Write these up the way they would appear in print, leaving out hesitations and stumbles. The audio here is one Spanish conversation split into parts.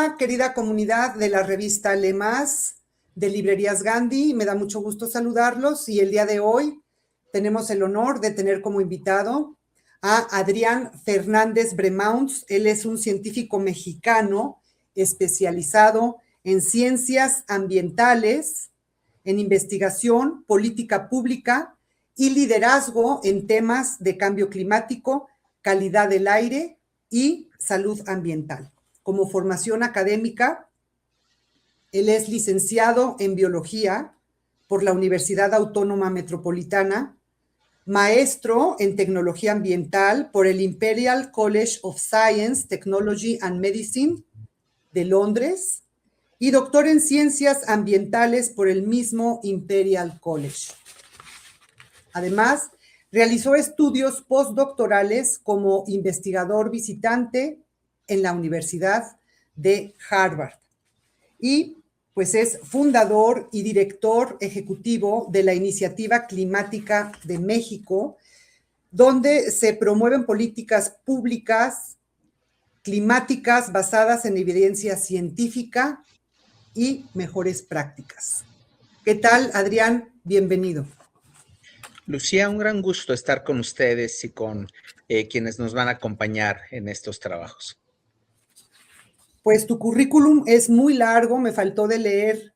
Hola, querida comunidad de la revista Le Más de Librerías Gandhi. Me da mucho gusto saludarlos y el día de hoy tenemos el honor de tener como invitado a Adrián Fernández Bremauns. Él es un científico mexicano especializado en ciencias ambientales, en investigación, política pública y liderazgo en temas de cambio climático, calidad del aire y salud ambiental. Como formación académica, él es licenciado en biología por la Universidad Autónoma Metropolitana, maestro en tecnología ambiental por el Imperial College of Science, Technology and Medicine de Londres y doctor en ciencias ambientales por el mismo Imperial College. Además, realizó estudios postdoctorales como investigador visitante en la Universidad de Harvard y pues es fundador y director ejecutivo de la Iniciativa Climática de México, donde se promueven políticas públicas climáticas basadas en evidencia científica y mejores prácticas. ¿Qué tal, Adrián? Bienvenido. Lucía, un gran gusto estar con ustedes y con quienes nos van a acompañar en estos trabajos. Pues tu currículum es muy largo, me faltó de leer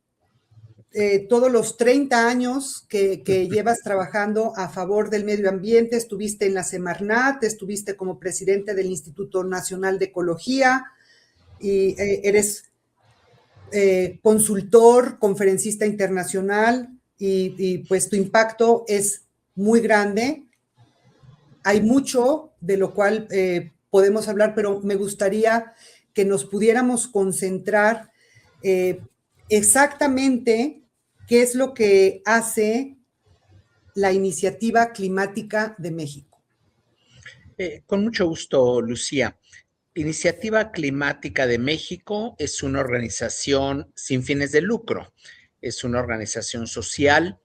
todos los 30 años que llevas trabajando a favor del medio ambiente. Estuviste en la Semarnat, estuviste como presidente del Instituto Nacional de Ecología y eres consultor, conferencista internacional y pues tu impacto es muy grande. Hay mucho de lo cual podemos hablar, pero me gustaría que nos pudiéramos concentrar exactamente qué es lo que hace la Iniciativa Climática de México. Con mucho gusto, Lucía. Iniciativa Climática de México es una organización sin fines de lucro. Es una organización social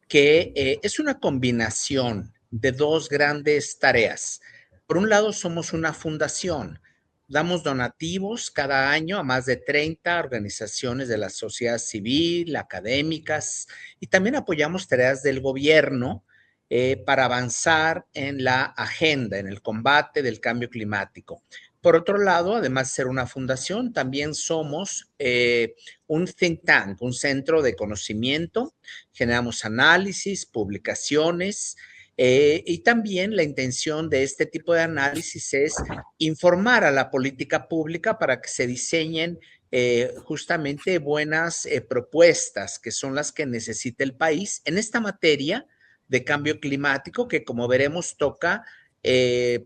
que es una combinación de dos grandes tareas. Por un lado, somos una fundación. Damos donativos cada año a más de 30 organizaciones de la sociedad civil, académicas, y también apoyamos tareas del gobierno para avanzar en la agenda, en el combate del cambio climático. Por otro lado, además de ser una fundación, también somos un think tank, un centro de conocimiento. Generamos análisis, publicaciones, y también la intención de este tipo de análisis es informar a la política pública para que se diseñen justamente buenas propuestas que son las que necesita el país en esta materia de cambio climático que, como veremos, toca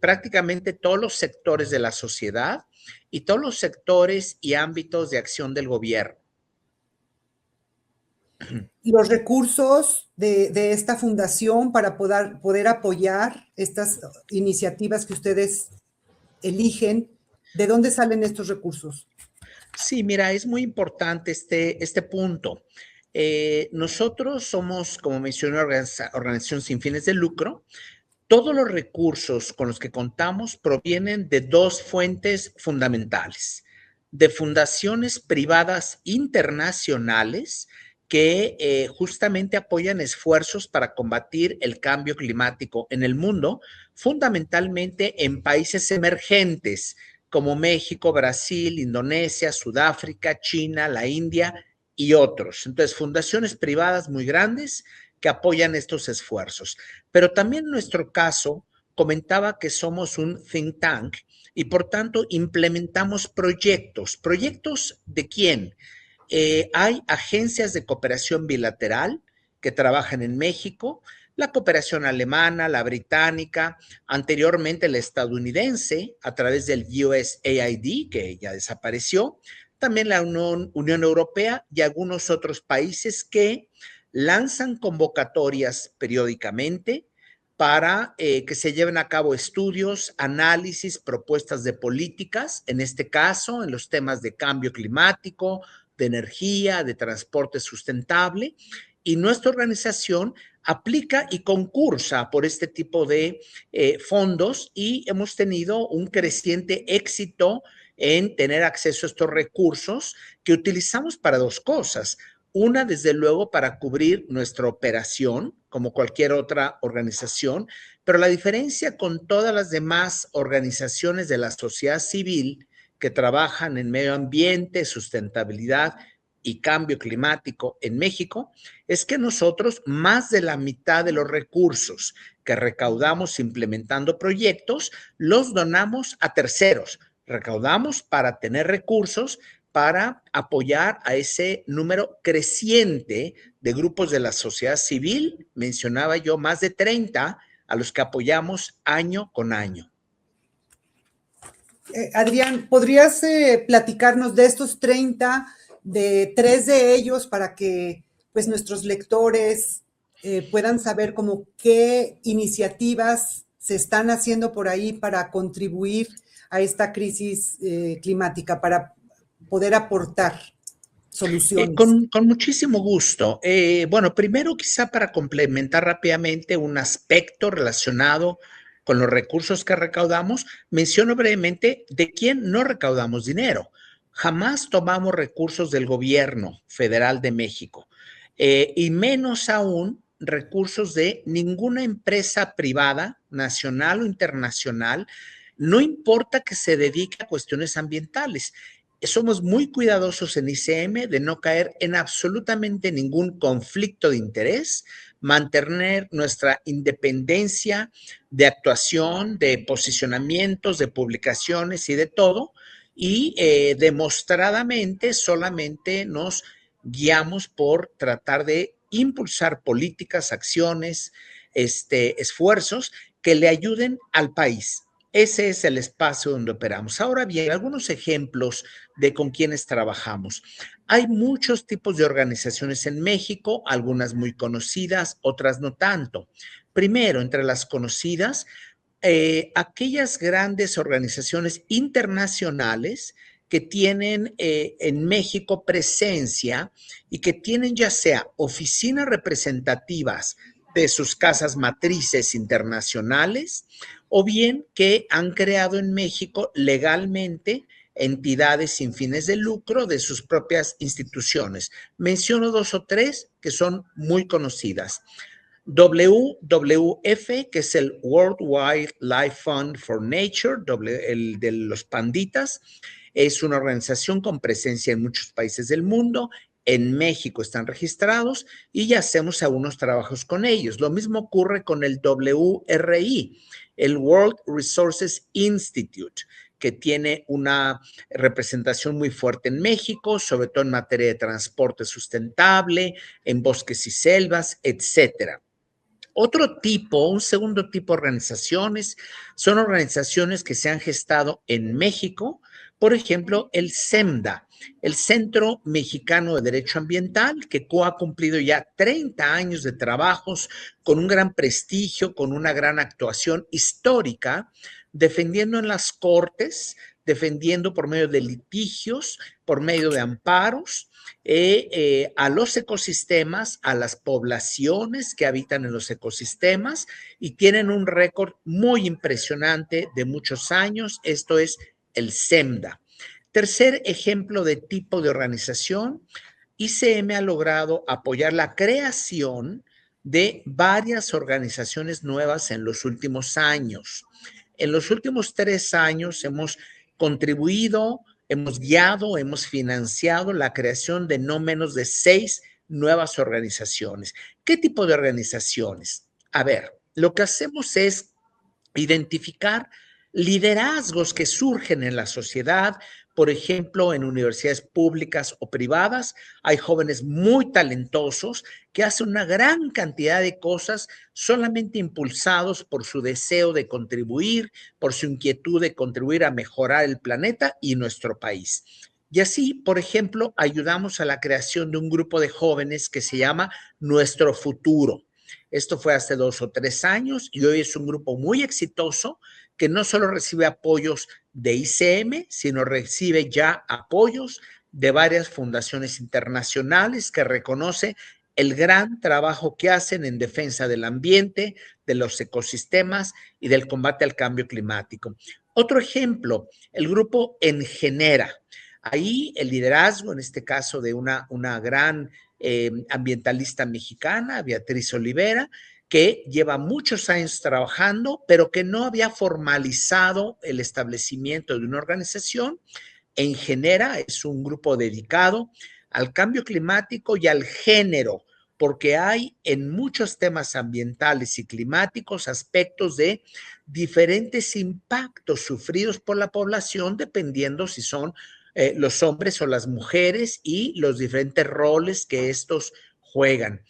prácticamente todos los sectores de la sociedad y todos los sectores y ámbitos de acción del gobierno. Los recursos de esta fundación para poder apoyar estas iniciativas que ustedes eligen, ¿de dónde salen estos recursos? Sí, mira, es muy importante este punto. Nosotros somos, como mencioné, una organización sin fines de lucro. Todos los recursos con los que contamos provienen de dos fuentes fundamentales, de fundaciones privadas internacionales que justamente apoyan esfuerzos para combatir el cambio climático en el mundo, fundamentalmente en países emergentes como México, Brasil, Indonesia, Sudáfrica, China, la India y otros. Entonces, fundaciones privadas muy grandes que apoyan estos esfuerzos. Pero también en nuestro caso, comentaba que somos un think tank y por tanto implementamos proyectos. ¿Proyectos de quién? Hay agencias de cooperación bilateral que trabajan en México, la cooperación alemana, la británica, anteriormente la estadounidense a través del USAID, que ya desapareció, también la Unión Europea y algunos otros países que lanzan convocatorias periódicamente para que se lleven a cabo estudios, análisis, propuestas de políticas, en este caso, en los temas de cambio climático, de energía, de transporte sustentable, y nuestra organización aplica y concursa por este tipo de fondos y hemos tenido un creciente éxito en tener acceso a estos recursos que utilizamos para dos cosas. Una, desde luego, para cubrir nuestra operación, como cualquier otra organización, pero la diferencia con todas las demás organizaciones de la sociedad civil que trabajan en medio ambiente, sustentabilidad y cambio climático en México, es que nosotros más de la mitad de los recursos que recaudamos implementando proyectos los donamos a terceros. Recaudamos para tener recursos para apoyar a ese número creciente de grupos de la sociedad civil. Mencionaba yo más de 30 a los que apoyamos año con año. Adrián, ¿podrías platicarnos de estos 30, de 3 de ellos, para que pues nuestros lectores puedan saber como qué iniciativas se están haciendo por ahí para contribuir a esta crisis climática, para poder aportar soluciones? Con muchísimo gusto. Bueno, primero quizá para complementar rápidamente un aspecto relacionado con los recursos que recaudamos, menciono brevemente de quién no recaudamos dinero. Jamás tomamos recursos del gobierno federal de México y menos aún recursos de ninguna empresa privada, nacional o internacional, no importa que se dedique a cuestiones ambientales. Somos muy cuidadosos en ICM de no caer en absolutamente ningún conflicto de interés, mantener nuestra independencia de actuación, de posicionamientos, de publicaciones y de todo, y demostradamente solamente nos guiamos por tratar de impulsar políticas, acciones, esfuerzos que le ayuden al país. Ese es el espacio donde operamos. Ahora bien, algunos ejemplos de con quienes trabajamos. Hay muchos tipos de organizaciones en México, algunas muy conocidas, otras no tanto. Primero, entre las conocidas, aquellas grandes organizaciones internacionales que tienen en México presencia y que tienen ya sea oficinas representativas de sus casas matrices internacionales o bien que han creado en México legalmente entidades sin fines de lucro de sus propias instituciones. Menciono 2 o 3 que son muy conocidas. WWF, que es el World Wildlife Fund for Nature, el de los panditas, es una organización con presencia en muchos países del mundo. En México están registrados y ya hacemos algunos trabajos con ellos. Lo mismo ocurre con el WRI, el World Resources Institute, que tiene una representación muy fuerte en México, sobre todo en materia de transporte sustentable, en bosques y selvas, etcétera. Otro tipo, un segundo tipo de organizaciones, son organizaciones que se han gestado en México, por ejemplo, el CEMDA, el Centro Mexicano de Derecho Ambiental, que ha cumplido ya 30 años de trabajos con un gran prestigio, con una gran actuación histórica, defendiendo en las cortes, defendiendo por medio de litigios, por medio de amparos, a los ecosistemas, a las poblaciones que habitan en los ecosistemas y tienen un récord muy impresionante de muchos años. Esto es el CEMDA. Tercer ejemplo de tipo de organización, ICM ha logrado apoyar la creación de varias organizaciones nuevas en los últimos años. En los últimos 3 años hemos contribuido, hemos guiado, hemos financiado la creación de no menos de 6 nuevas organizaciones. ¿Qué tipo de organizaciones? A ver, lo que hacemos es identificar liderazgos que surgen en la sociedad, por ejemplo, en universidades públicas o privadas. Hay jóvenes muy talentosos que hacen una gran cantidad de cosas solamente impulsados por su deseo de contribuir, por su inquietud de contribuir a mejorar el planeta y nuestro país. Y así, por ejemplo, ayudamos a la creación de un grupo de jóvenes que se llama Nuestro Futuro. Esto fue hace 2 o 3 años y hoy es un grupo muy exitoso que no solo recibe apoyos de ICM, sino recibe ya apoyos de varias fundaciones internacionales que reconoce el gran trabajo que hacen en defensa del ambiente, de los ecosistemas y del combate al cambio climático. Otro ejemplo, el grupo Engenera. Ahí el liderazgo, en este caso de una gran ambientalista mexicana, Beatriz Olivera, que lleva muchos años trabajando, pero que no había formalizado el establecimiento de una organización. Engenera es un grupo dedicado al cambio climático y al género, porque hay en muchos temas ambientales y climáticos aspectos de diferentes impactos sufridos por la población, dependiendo si son los hombres o las mujeres y los diferentes roles que estos juegan.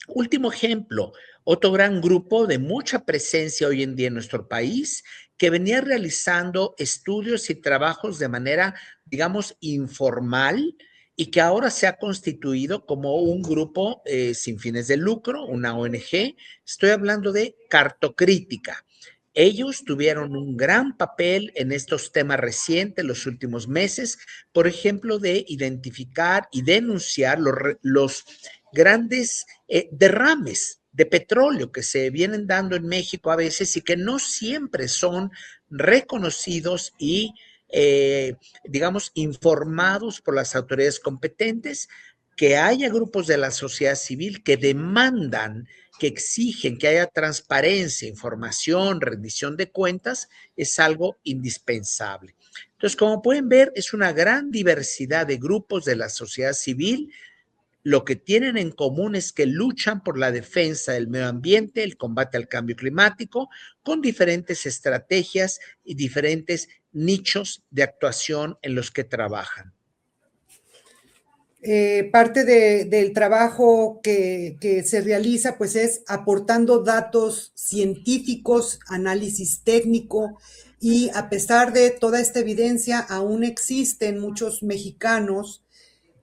Último ejemplo, otro gran grupo de mucha presencia hoy en día en nuestro país que venía realizando estudios y trabajos de manera, digamos, informal y que ahora se ha constituido como un grupo sin fines de lucro, una ONG. Estoy hablando de Cartocrítica. Ellos tuvieron un gran papel en estos temas recientes, los últimos meses, por ejemplo, de identificar y denunciar los grandes derrames de petróleo que se vienen dando en México a veces y que no siempre son reconocidos y, digamos, informados por las autoridades competentes, que haya grupos de la sociedad civil que demandan, que exigen que haya transparencia, información, rendición de cuentas, es algo indispensable. Entonces, como pueden ver, es una gran diversidad de grupos de la sociedad civil. Lo que tienen en común es que luchan por la defensa del medio ambiente, el combate al cambio climático, con diferentes estrategias y diferentes nichos de actuación en los que trabajan. Parte del trabajo que se realiza, pues, es aportando datos científicos, análisis técnico, y a pesar de toda esta evidencia, aún existen muchos mexicanos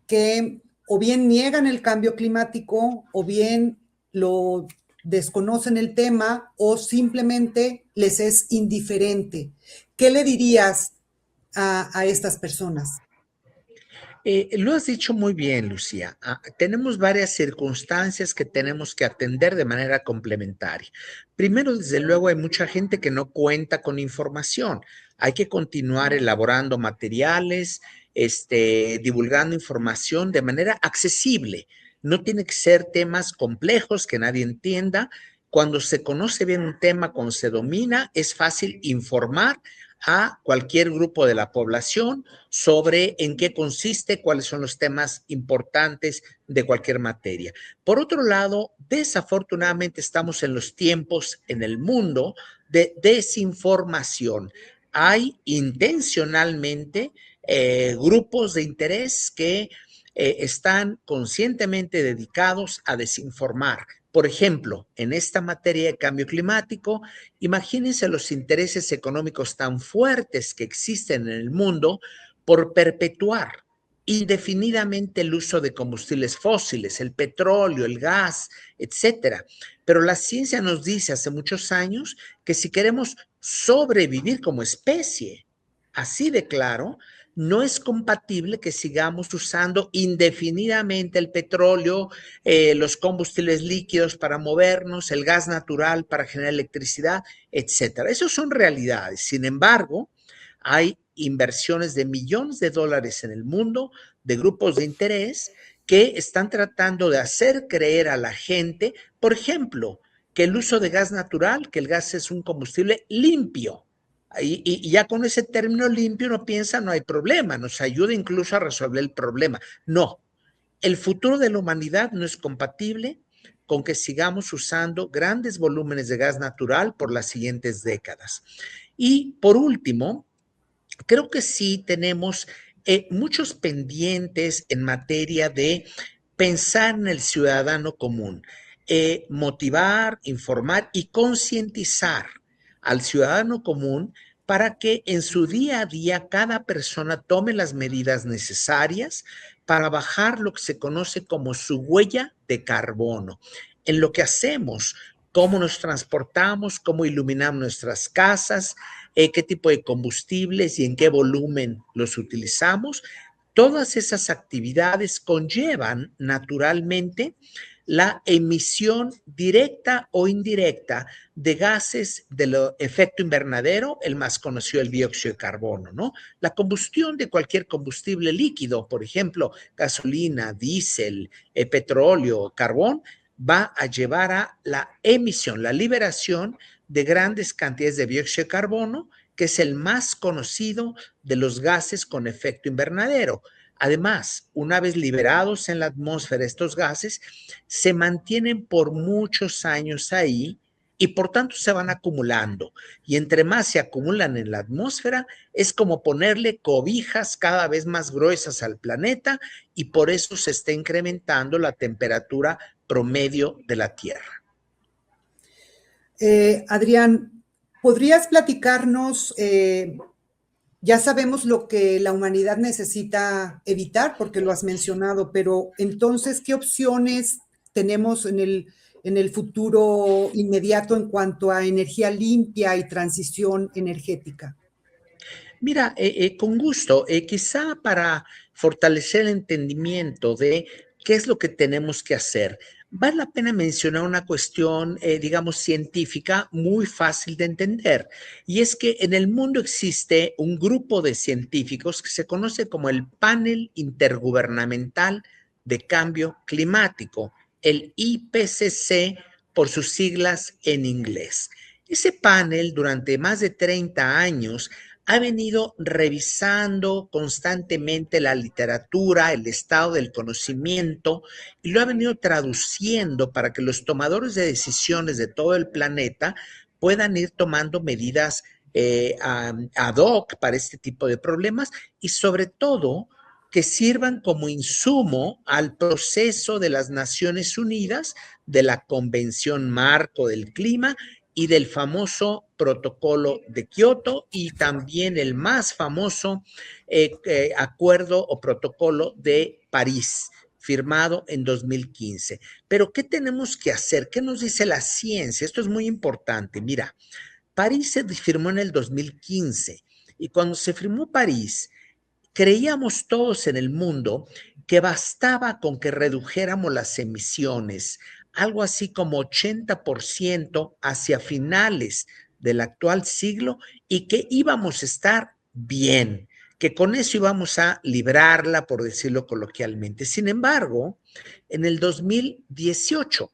que o bien niegan el cambio climático, o bien lo desconocen el tema, o simplemente les es indiferente. ¿Qué le dirías a estas personas? Lo has dicho muy bien, Lucía. Tenemos varias circunstancias que tenemos que atender de manera complementaria. Primero, desde luego, hay mucha gente que no cuenta con información. Hay que continuar elaborando materiales, divulgando información de manera accesible. No tiene que ser temas complejos que nadie entienda. Cuando se conoce bien un tema, cuando se domina, es fácil informar a cualquier grupo de la población sobre en qué consiste, cuáles son los temas importantes de cualquier materia. Por otro lado, desafortunadamente estamos en los tiempos en el mundo de desinformación. Hay intencionalmente grupos de interés que están conscientemente dedicados a desinformar. Por ejemplo, en esta materia de cambio climático, imagínense los intereses económicos tan fuertes que existen en el mundo por perpetuar indefinidamente el uso de combustibles fósiles, el petróleo, el gas, etcétera. Pero la ciencia nos dice hace muchos años que si queremos sobrevivir como especie, así de claro, no es compatible que sigamos usando indefinidamente el petróleo, los combustibles líquidos para movernos, el gas natural para generar electricidad, etcétera. Esas son realidades. Sin embargo, hay inversiones de millones de dólares en el mundo de grupos de interés que están tratando de hacer creer a la gente, por ejemplo, que el uso de gas natural, que el gas es un combustible limpio. Y ya con ese término limpio uno piensa no hay problema, nos ayuda incluso a resolver el problema. No, el futuro de la humanidad no es compatible con que sigamos usando grandes volúmenes de gas natural por las siguientes décadas. Y por último, creo que sí tenemos muchos pendientes en materia de pensar en el ciudadano común, motivar, informar y concientizar al ciudadano común para que en su día a día cada persona tome las medidas necesarias para bajar lo que se conoce como su huella de carbono en lo que hacemos, cómo nos transportamos, cómo iluminamos nuestras casas, qué tipo de combustibles y en qué volumen los utilizamos, Todas esas actividades conllevan naturalmente la emisión directa o indirecta de gases del efecto invernadero, el más conocido, el dióxido de carbono, ¿no? La combustión de cualquier combustible líquido, por ejemplo, gasolina, diésel, petróleo, carbón, va a llevar a la emisión, la liberación de grandes cantidades de dióxido de carbono, que es el más conocido de los gases con efecto invernadero. Además, una vez liberados en la atmósfera estos gases, se mantienen por muchos años ahí y por tanto se van acumulando. Y entre más se acumulan en la atmósfera, es como ponerle cobijas cada vez más gruesas al planeta y por eso se está incrementando la temperatura promedio de la Tierra. Adrián, ¿podrías platicarnos? Ya sabemos lo que la humanidad necesita evitar, porque lo has mencionado, pero entonces, ¿qué opciones tenemos en el futuro inmediato en cuanto a energía limpia y transición energética? Mira, con gusto, quizá para fortalecer el entendimiento de qué es lo que tenemos que hacer, vale la pena mencionar una cuestión, digamos, científica muy fácil de entender, y es que en el mundo existe un grupo de científicos que se conoce como el Panel Intergubernamental de Cambio Climático, el IPCC por sus siglas en inglés. Ese panel durante más de 30 años ha venido revisando constantemente la literatura, el estado del conocimiento, y lo ha venido traduciendo para que los tomadores de decisiones de todo el planeta puedan ir tomando medidas ad hoc para este tipo de problemas y sobre todo que sirvan como insumo al proceso de las Naciones Unidas, de la Convención Marco del Clima y del famoso protocolo de Kioto y también el más famoso acuerdo o protocolo de París, firmado en 2015. Pero, ¿qué tenemos que hacer? ¿Qué nos dice la ciencia? Esto es muy importante. Mira, París se firmó en el 2015 y cuando se firmó París, creíamos todos en el mundo que bastaba con que redujéramos las emisiones, algo así como 80% hacia finales del actual siglo y que íbamos a estar bien, que con eso íbamos a librarla, por decirlo coloquialmente. Sin embargo, en el 2018,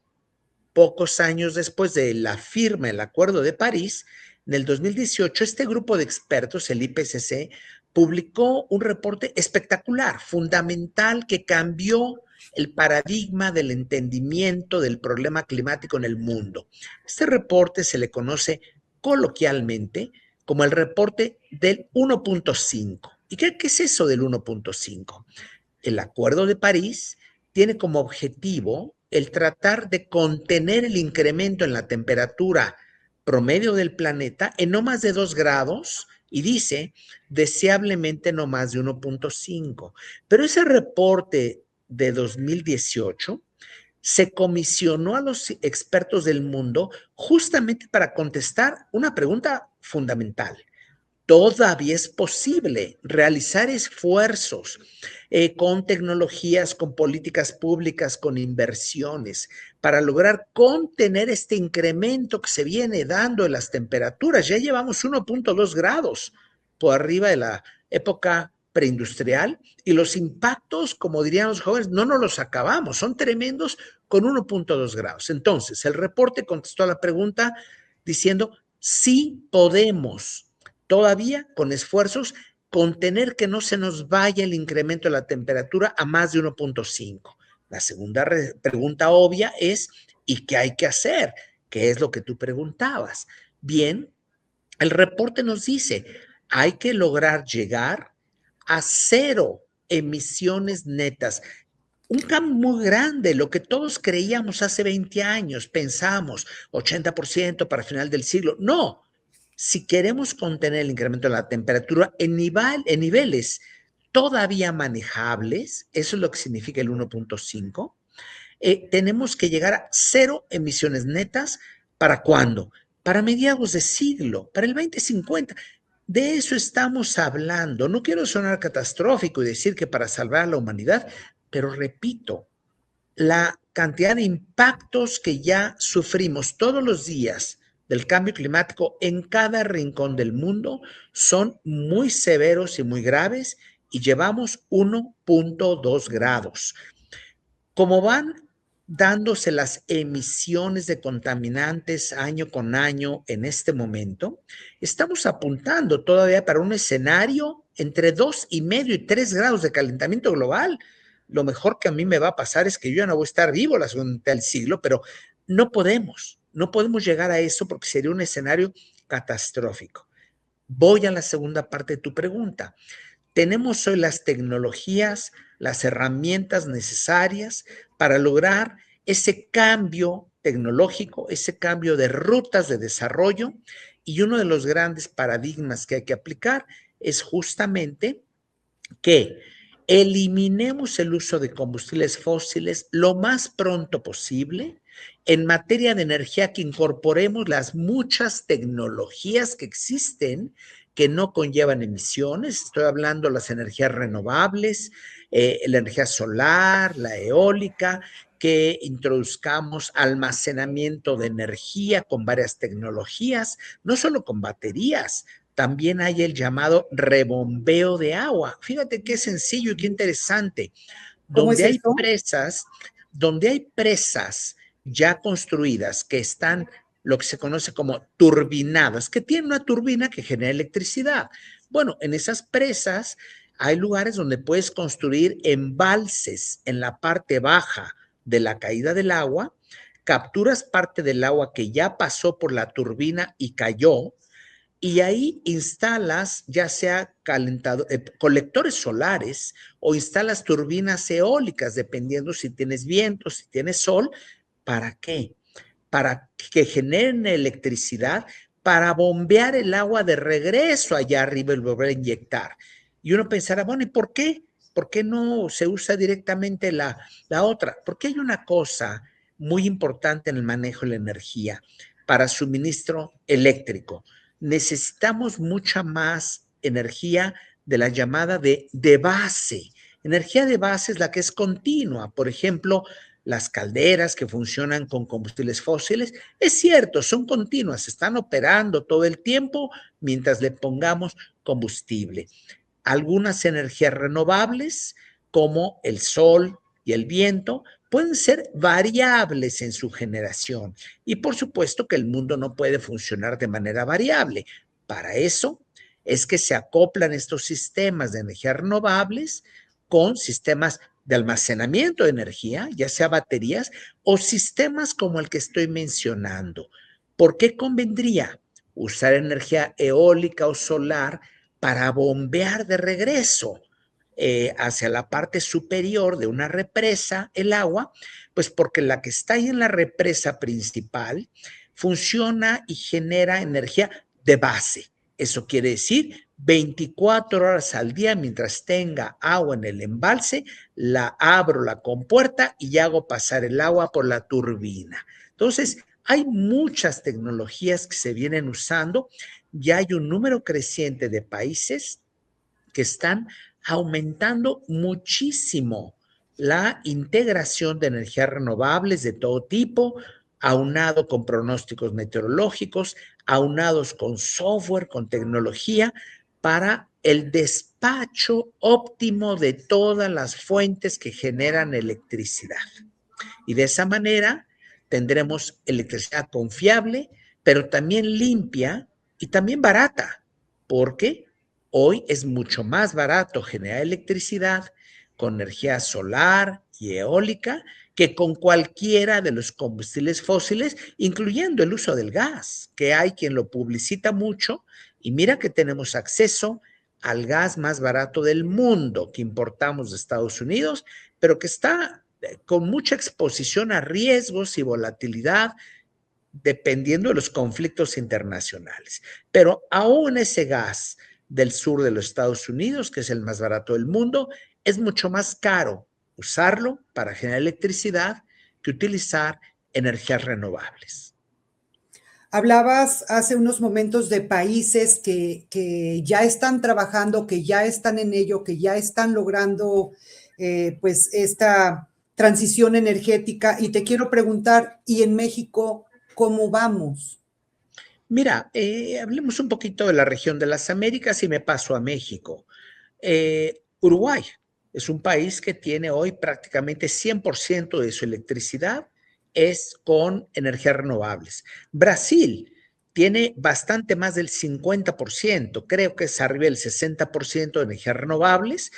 pocos años después de la firma del Acuerdo de París, en el 2018, este grupo de expertos, el IPCC, publicó un reporte espectacular, fundamental, que cambió el paradigma del entendimiento del problema climático en el mundo. Este reporte se le conoce coloquialmente como el reporte del 1.5. ¿Y qué es eso del 1.5? El Acuerdo de París tiene como objetivo el tratar de contener el incremento en la temperatura promedio del planeta en no más de 2 grados y dice deseablemente no más de 1.5. Pero ese reporte de 2018 se comisionó a los expertos del mundo justamente para contestar una pregunta fundamental. Todavía es posible realizar esfuerzos con tecnologías, con políticas públicas, con inversiones, para lograr contener este incremento que se viene dando en las temperaturas. Ya llevamos 1.2 grados por arriba de la época preindustrial y los impactos, como dirían los jóvenes, no nos los acabamos, son tremendos con 1.2 grados. Entonces, el reporte contestó a la pregunta diciendo, sí podemos todavía con esfuerzos contener que no se nos vaya el incremento de la temperatura a más de 1.5. La segunda pregunta obvia es, ¿y qué hay que hacer? ¿Qué es lo que tú preguntabas? Bien, el reporte nos dice, hay que lograr llegar a 0 emisiones netas. Un cambio muy grande, lo que todos creíamos hace 20 años, pensamos 80% para el final del siglo. No, si queremos contener el incremento de la temperatura en niveles todavía manejables, eso es lo que significa el 1.5, tenemos que llegar a 0 emisiones netas. ¿Para cuándo? Para mediados de siglo, para el 2050. De eso estamos hablando. No quiero sonar catastrófico y decir que para salvar a la humanidad, pero repito, la cantidad de impactos que ya sufrimos todos los días del cambio climático en cada rincón del mundo son muy severos y muy graves y llevamos 1.2 grados. Como van dándose las emisiones de contaminantes año con año en este momento, estamos apuntando todavía para un escenario entre 2,5 y 3 grados de calentamiento global. Lo mejor que a mí me va a pasar es que yo ya no voy a estar vivo la segunda mitad del siglo, pero no podemos llegar a eso porque sería un escenario catastrófico. Voy a la segunda parte de tu pregunta. Tenemos hoy las tecnologías, las herramientas necesarias para lograr ese cambio tecnológico, ese cambio de rutas de desarrollo, y uno de los grandes paradigmas que hay que aplicar es justamente que eliminemos el uso de combustibles fósiles lo más pronto posible. En materia de energía, que incorporemos las muchas tecnologías que existen que no conllevan emisiones. Estoy hablando de las energías renovables, la energía solar, la eólica, que introduzcamos almacenamiento de energía con varias tecnologías, no solo con baterías. También hay el llamado rebombeo de agua. Fíjate qué sencillo y qué interesante. ¿Cómo es eso? Donde hay presas ya construidas que están lo que se conoce como turbinadas, que tienen una turbina que genera electricidad. Bueno, en esas presas hay lugares donde puedes construir embalses en la parte baja de la caída del agua, capturas parte del agua que ya pasó por la turbina y cayó, y ahí instalas ya sea colectores solares o instalas turbinas eólicas, dependiendo si tienes viento, si tienes sol. ¿Para qué? Para que generen electricidad, para bombear el agua de regreso allá arriba y volver a inyectar. Y uno pensará, bueno, ¿y por qué? ¿Por qué no se usa directamente la otra? Porque hay una cosa muy importante en el manejo de la energía para suministro eléctrico. Necesitamos mucha más energía de la llamada de base. Energía de base es la que es continua. Por ejemplo, las calderas que funcionan con combustibles fósiles, es cierto, son continuas, están operando todo el tiempo mientras le pongamos combustible. Algunas energías renovables, como el sol y el viento, pueden ser variables en su generación. Y por supuesto que el mundo no puede funcionar de manera variable. Para eso es que se acoplan estos sistemas de energías renovables con sistemas de almacenamiento de energía, ya sea baterías o sistemas como el que estoy mencionando. ¿Por qué convendría usar energía eólica o solar para bombear de regreso hacia la parte superior de una represa el agua? Pues porque la que está ahí en la represa principal funciona y genera energía de base. Eso quiere decir 24 horas al día, mientras tenga agua en el embalse, la abro la compuerta y hago pasar el agua por la turbina. Entonces, hay muchas tecnologías que se vienen usando. Ya hay un número creciente de países que están aumentando muchísimo la integración de energías renovables de todo tipo, aunado con pronósticos meteorológicos, aunados con software, con tecnología, para el despacho óptimo de todas las fuentes que generan electricidad. Y de esa manera tendremos electricidad confiable, pero también limpia y también barata, porque hoy es mucho más barato generar electricidad con energía solar y eólica que con cualquiera de los combustibles fósiles, incluyendo el uso del gas, que hay quien lo publicita mucho, y mira que tenemos acceso al gas más barato del mundo que importamos de Estados Unidos, pero que está con mucha exposición a riesgos y volatilidad dependiendo de los conflictos internacionales. Pero aún ese gas del sur de los Estados Unidos, que es el más barato del mundo, es mucho más caro usarlo para generar electricidad que utilizar energías renovables. Hablabas hace unos momentos de países que ya están trabajando, que ya están en ello, que ya están logrando pues esta transición energética. Y te quiero preguntar, ¿y en México cómo vamos? Mira, hablemos un poquito de la región de las Américas y me paso a México. Uruguay es un país que tiene hoy prácticamente 100% de su electricidad es con energías renovables. Brasil tiene bastante más del 50%, creo que es arriba del 60% de energías renovables,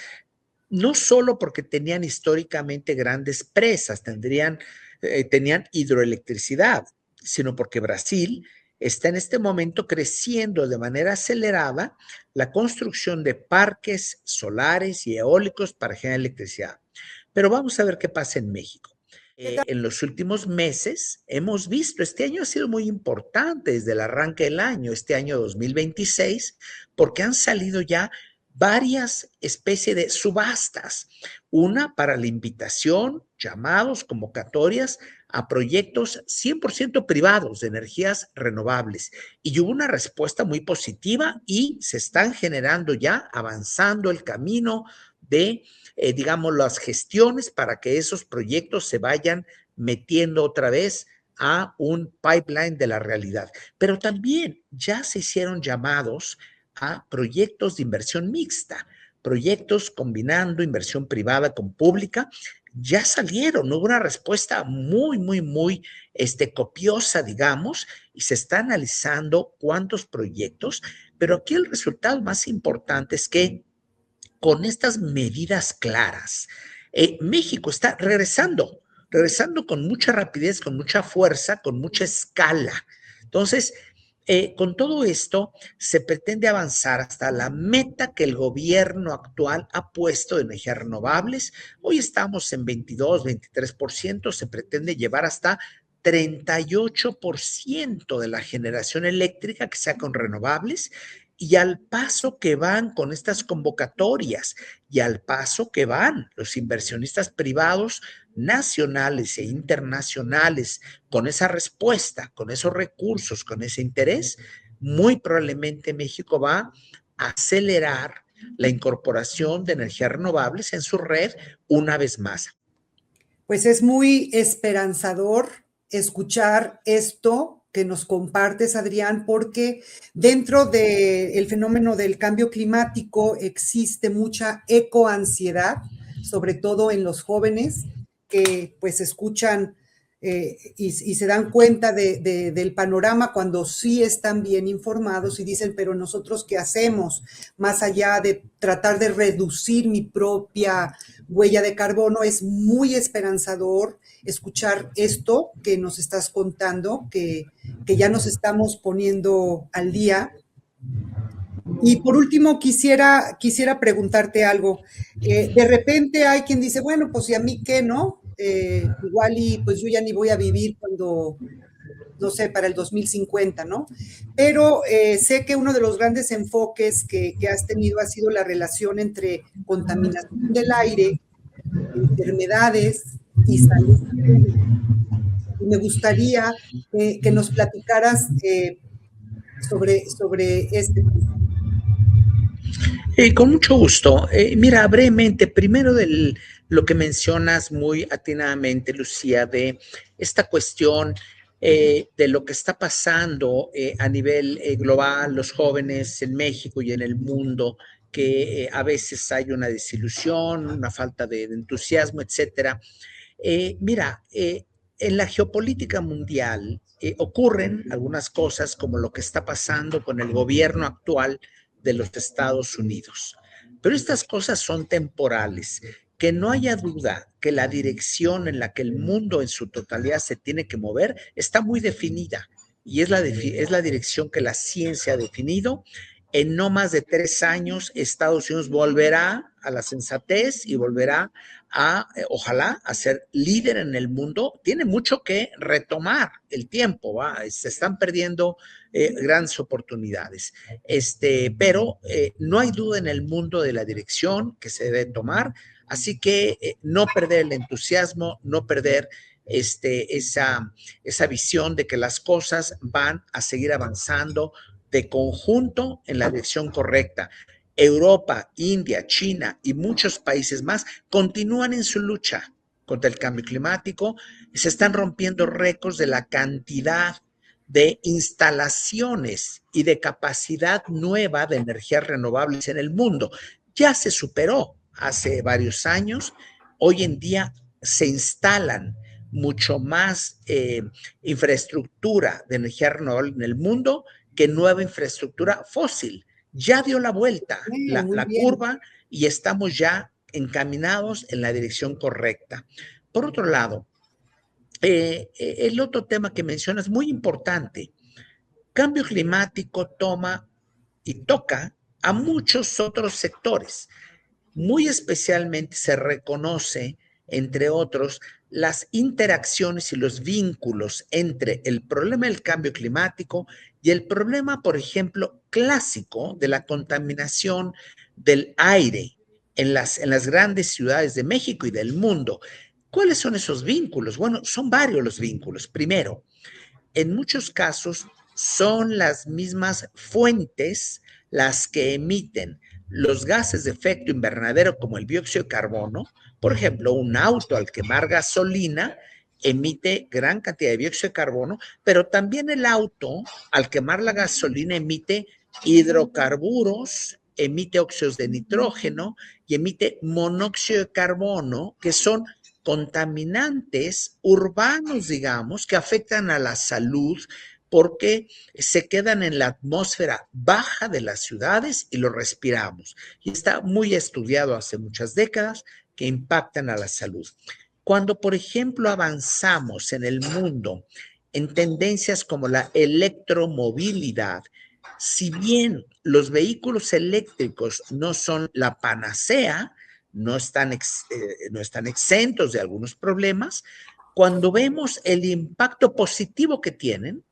no solo porque tenían históricamente grandes presas, tenían hidroelectricidad, sino porque Brasil está en este momento creciendo de manera acelerada la construcción de parques solares y eólicos para generar electricidad. Pero vamos a ver qué pasa en México. En los últimos meses hemos visto, este año ha sido muy importante desde el arranque del año, este año 2026, porque han salido ya varias especies de subastas. Una para la invitación, llamados, convocatorias a proyectos 100% privados de energías renovables. Y hubo una respuesta muy positiva y se están generando ya, avanzando el camino de, digamos, las gestiones para que esos proyectos se vayan metiendo otra vez a un pipeline de la realidad. Pero también ya se hicieron llamados a proyectos de inversión mixta, proyectos combinando inversión privada con pública. Ya salieron, hubo una respuesta muy copiosa, digamos, y se está analizando cuántos proyectos, pero aquí el resultado más importante es que con estas medidas claras, México está regresando con mucha rapidez, con mucha fuerza, con mucha escala. Entonces, con todo esto, se pretende avanzar hasta la meta que el gobierno actual ha puesto de energías renovables. Hoy estamos en 22, 23%, se pretende llevar hasta 38% de la generación eléctrica que sea con renovables, y al paso que van con estas convocatorias y al paso que van los inversionistas privados nacionales e internacionales con esa respuesta, con esos recursos, con ese interés, muy probablemente México va a acelerar la incorporación de energías renovables en su red una vez más. Pues es muy esperanzador escuchar esto que nos compartes, Adrián, porque dentro del fenómeno del cambio climático existe mucha ecoansiedad, sobre todo en los jóvenes que pues escuchan y se dan cuenta del panorama cuando sí están bien informados y dicen, pero nosotros qué hacemos, más allá de tratar de reducir mi propia huella de carbono. Es muy esperanzador escuchar esto que nos estás contando, que ya nos estamos poniendo al día. Y por último, quisiera preguntarte algo. De repente hay quien dice, bueno, pues ¿y a mí qué, no? Igual y pues yo ya ni voy a vivir cuando, no sé, para el 2050, ¿no? Pero sé que uno de los grandes enfoques que has tenido ha sido la relación entre contaminación del aire, enfermedades y salud pública. Y me gustaría que nos platicaras sobre este punto. Con mucho gusto. Mira, brevemente, primero lo que mencionas muy atinadamente, Lucía, de esta cuestión de lo que está pasando a nivel global, los jóvenes en México y en el mundo, que a veces hay una desilusión, una falta de entusiasmo, etcétera. Mira, en la geopolítica mundial ocurren algunas cosas como lo que está pasando con el gobierno actual de los Estados Unidos. Pero estas cosas son temporales. Que no haya duda que la dirección en la que el mundo en su totalidad se tiene que mover está muy definida y es la dirección que la ciencia ha definido. En no más de 3 años, Estados Unidos volverá a la sensatez y volverá ojalá, a ser líder en el mundo. Tiene mucho que retomar el tiempo, ¿va? Se están perdiendo grandes oportunidades. Pero no hay duda en el mundo de la dirección que se debe tomar, así que no perder el entusiasmo, no perder esa visión de que las cosas van a seguir avanzando de conjunto en la dirección correcta. Europa, India, China y muchos países más continúan en su lucha contra el cambio climático. Se están rompiendo récords de la cantidad de instalaciones y de capacidad nueva de energías renovables en el mundo. Ya se superó hace varios años. Hoy en día se instalan mucho más infraestructura de energía renovable en el mundo que nueva infraestructura fósil. Ya dio la vuelta Muy la bien. curva y estamos ya encaminados en la dirección correcta. Por otro lado, el otro tema que mencionas, muy importante, cambio climático toma y toca a muchos otros sectores. Muy especialmente se reconoce, entre otros, las interacciones y los vínculos entre el problema del cambio climático y el problema, por ejemplo, clásico de la contaminación del aire en las grandes ciudades de México y del mundo. ¿Cuáles son esos vínculos? Bueno, son varios los vínculos. Primero, en muchos casos son las mismas fuentes las que emiten los gases de efecto invernadero como el dióxido de carbono. Por ejemplo, un auto al quemar gasolina emite gran cantidad de dióxido de carbono, pero también el auto al quemar la gasolina emite hidrocarburos, emite óxidos de nitrógeno y emite monóxido de carbono, que son contaminantes urbanos, digamos, que afectan a la salud porque se quedan en la atmósfera baja de las ciudades y lo respiramos. Y está muy estudiado hace muchas décadas que impactan a la salud. Cuando, por ejemplo, avanzamos en el mundo en tendencias como la electromovilidad, si bien los vehículos eléctricos no son la panacea, no están exentos de algunos problemas, cuando vemos el impacto positivo que tienen,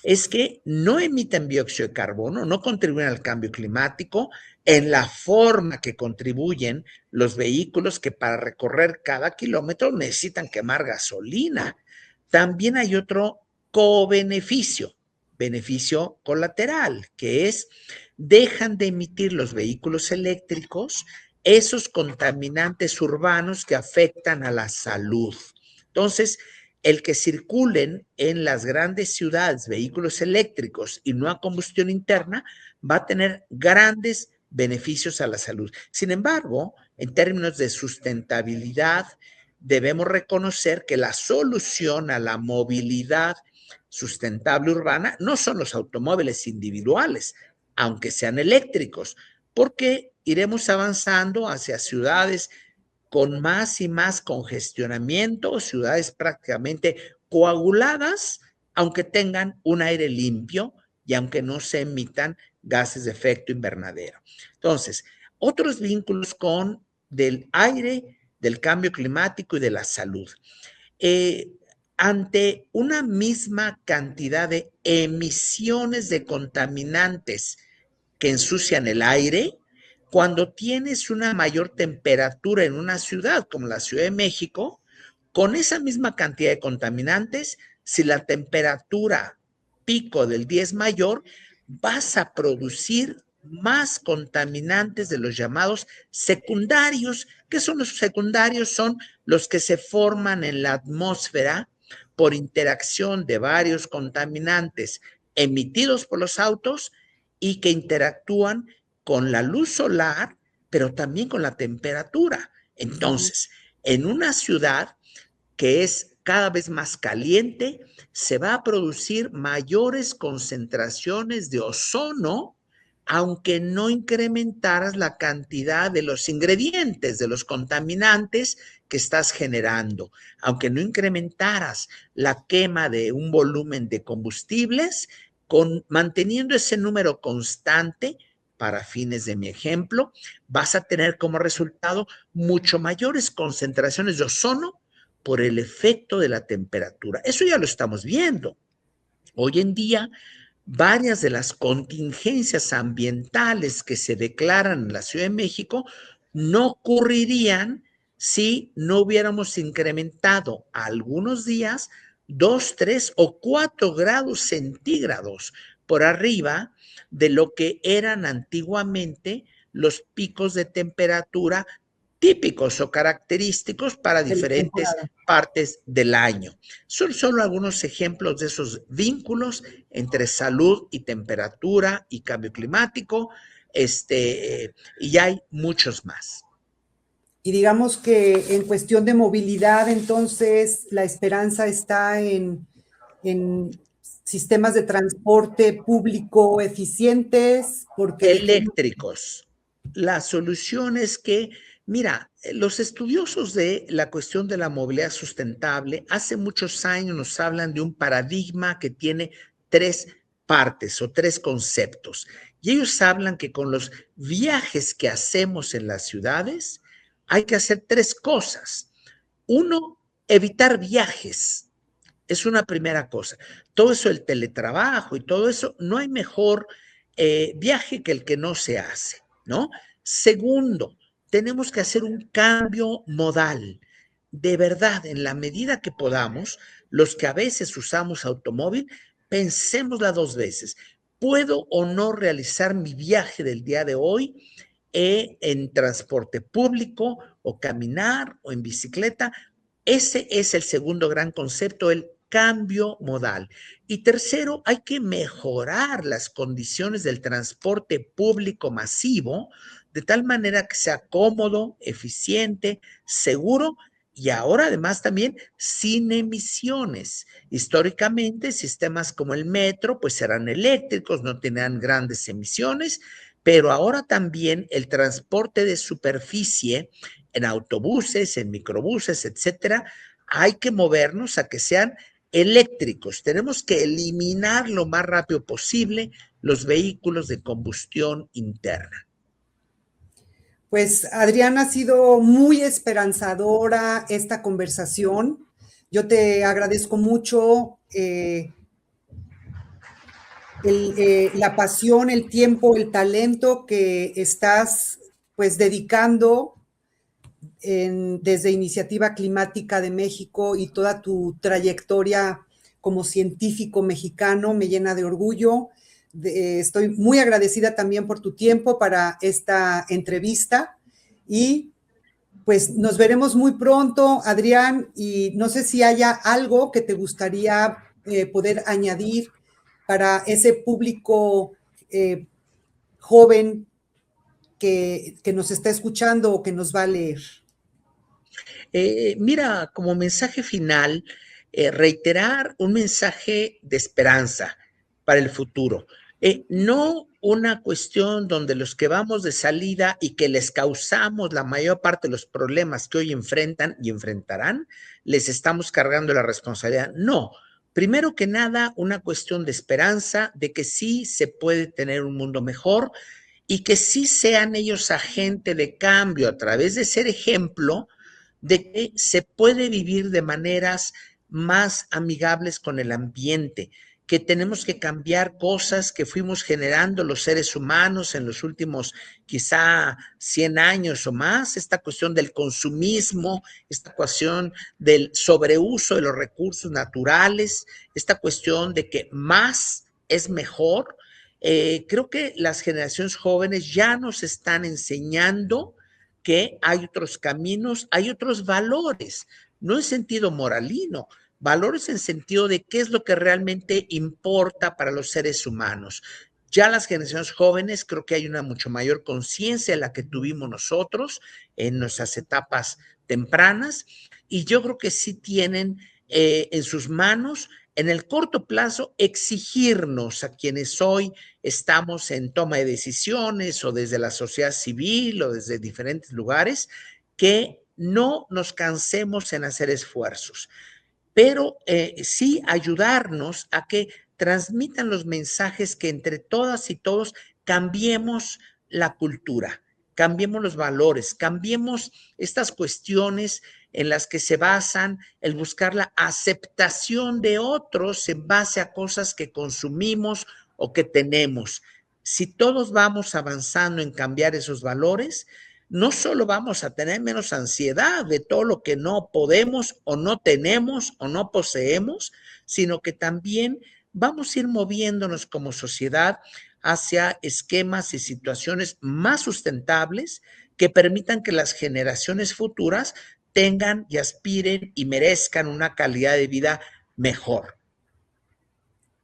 es que no emiten dióxido de carbono, no contribuyen al cambio climático en la forma que contribuyen los vehículos que para recorrer cada kilómetro necesitan quemar gasolina. También hay otro co-beneficio, beneficio colateral, que es dejan de emitir los vehículos eléctricos esos contaminantes urbanos que afectan a la salud. Entonces, el que circulen en las grandes ciudades vehículos eléctricos y no a combustión interna va a tener grandes beneficios a la salud. Sin embargo, en términos de sustentabilidad, debemos reconocer que la solución a la movilidad sustentable urbana no son los automóviles individuales, aunque sean eléctricos, porque iremos avanzando hacia ciudades con más y más congestionamiento, ciudades prácticamente coaguladas, aunque tengan un aire limpio y aunque no se emitan gases de efecto invernadero. Entonces, otros vínculos con del aire, del cambio climático y de la salud. Ante una misma cantidad de emisiones de contaminantes que ensucian el aire, cuando tienes una mayor temperatura en una ciudad como la Ciudad de México, con esa misma cantidad de contaminantes, si la temperatura pico del día es mayor, vas a producir más contaminantes de los llamados secundarios. ¿Qué son los secundarios? Son los que se forman en la atmósfera por interacción de varios contaminantes emitidos por los autos y que interactúan con la luz solar, pero también con la temperatura. Entonces, en una ciudad que es cada vez más caliente, se va a producir mayores concentraciones de ozono, aunque no incrementaras la cantidad de los ingredientes, de los contaminantes que estás generando, aunque no incrementaras la quema de un volumen de combustibles, manteniendo ese número constante, para fines de mi ejemplo, vas a tener como resultado mucho mayores concentraciones de ozono por el efecto de la temperatura. Eso ya lo estamos viendo. Hoy en día, varias de las contingencias ambientales que se declaran en la Ciudad de México no ocurrirían si no hubiéramos incrementado algunos días 2, 3 o 4 grados centígrados por arriba de lo que eran antiguamente los picos de temperatura típicos o característicos para de la diferentes temporada. partes del año. Son solo algunos ejemplos de esos vínculos entre salud y temperatura y cambio climático, y hay muchos más. Y digamos que en cuestión de movilidad, entonces, la esperanza está en sistemas de transporte público eficientes, porque Eléctricos. La solución es que, mira, los estudiosos de la cuestión de la movilidad sustentable hace muchos años nos hablan de un paradigma que tiene 3 partes o 3 conceptos. Y ellos hablan que con los viajes que hacemos en las ciudades hay que hacer 3 cosas. Uno, evitar viajes. Es una primera cosa. Todo eso, el teletrabajo y todo eso, no hay mejor viaje que el que no se hace, ¿no? Segundo, tenemos que hacer un cambio modal. De verdad, en la medida que podamos, los que a veces usamos automóvil, pensémosla 2 veces. ¿Puedo o no realizar mi viaje del día de hoy en transporte público o caminar o en bicicleta? Ese es el segundo gran concepto, el cambio modal. Y tercero, hay que mejorar las condiciones del transporte público masivo de tal manera que sea cómodo, eficiente, seguro y ahora además también sin emisiones. Históricamente, sistemas como el metro pues eran eléctricos, no tenían grandes emisiones, pero ahora también el transporte de superficie en autobuses, en microbuses, etcétera, hay que movernos a que sean eléctricos. Tenemos que eliminar lo más rápido posible los vehículos de combustión interna. pues Adrián, ha sido muy esperanzadora esta conversación. Yo te agradezco mucho la pasión, el tiempo, el talento que estás pues dedicando desde Iniciativa Climática de México y toda tu trayectoria como científico mexicano me llena de orgullo. Estoy muy agradecida también por tu tiempo para esta entrevista y pues nos veremos muy pronto, Adrián, y no sé si haya algo que te gustaría poder añadir para ese público joven que nos está escuchando o que nos va a leer. Mira, como mensaje final, reiterar un mensaje de esperanza para el futuro. No una cuestión donde los que vamos de salida y que les causamos la mayor parte de los problemas que hoy enfrentan y enfrentarán, les estamos cargando la responsabilidad. No. Primero que nada, una cuestión de esperanza, de que sí se puede tener un mundo mejor y que sí sean ellos agente de cambio a través de ser ejemplo de que se puede vivir de maneras más amigables con el ambiente, que tenemos que cambiar cosas que fuimos generando los seres humanos en los últimos quizá 100 años o más, esta cuestión del consumismo, esta cuestión del sobreuso de los recursos naturales, esta cuestión de que más es mejor. Creo que las generaciones jóvenes ya nos están enseñando que hay otros caminos, hay otros valores, no en sentido moralino, valores en sentido de qué es lo que realmente importa para los seres humanos. Ya las generaciones jóvenes creo que hay una mucho mayor conciencia de la que tuvimos nosotros en nuestras etapas tempranas y yo creo que sí tienen en sus manos en el corto plazo exigirnos a quienes hoy estamos en toma de decisiones o desde la sociedad civil o desde diferentes lugares, que no nos cansemos en hacer esfuerzos, pero sí ayudarnos a que transmitan los mensajes que entre todas y todos cambiemos la cultura, cambiemos los valores, cambiemos estas cuestiones en las que se basan el buscar la aceptación de otros en base a cosas que consumimos o que tenemos. Si todos vamos avanzando en cambiar esos valores, no solo vamos a tener menos ansiedad de todo lo que no podemos o no tenemos o no poseemos, sino que también vamos a ir moviéndonos como sociedad hacia esquemas y situaciones más sustentables que permitan que las generaciones futuras tengan y aspiren y merezcan una calidad de vida mejor.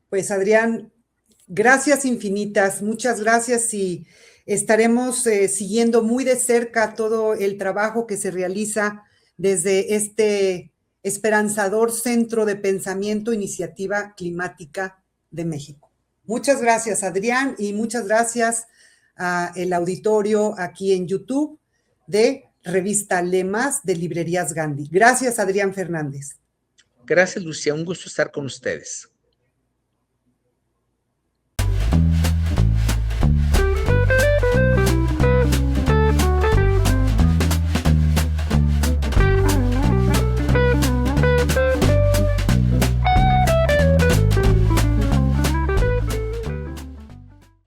Pues Adrián, gracias infinitas, muchas gracias y estaremos siguiendo muy de cerca todo el trabajo que se realiza desde este esperanzador centro de pensamiento, Iniciativa Climática de México. Muchas gracias, Adrián, y muchas gracias al auditorio aquí en YouTube de Revista Lemas de Librerías Gandhi. Gracias, Adrián Fernández. Gracias, Lucía. Un gusto estar con ustedes.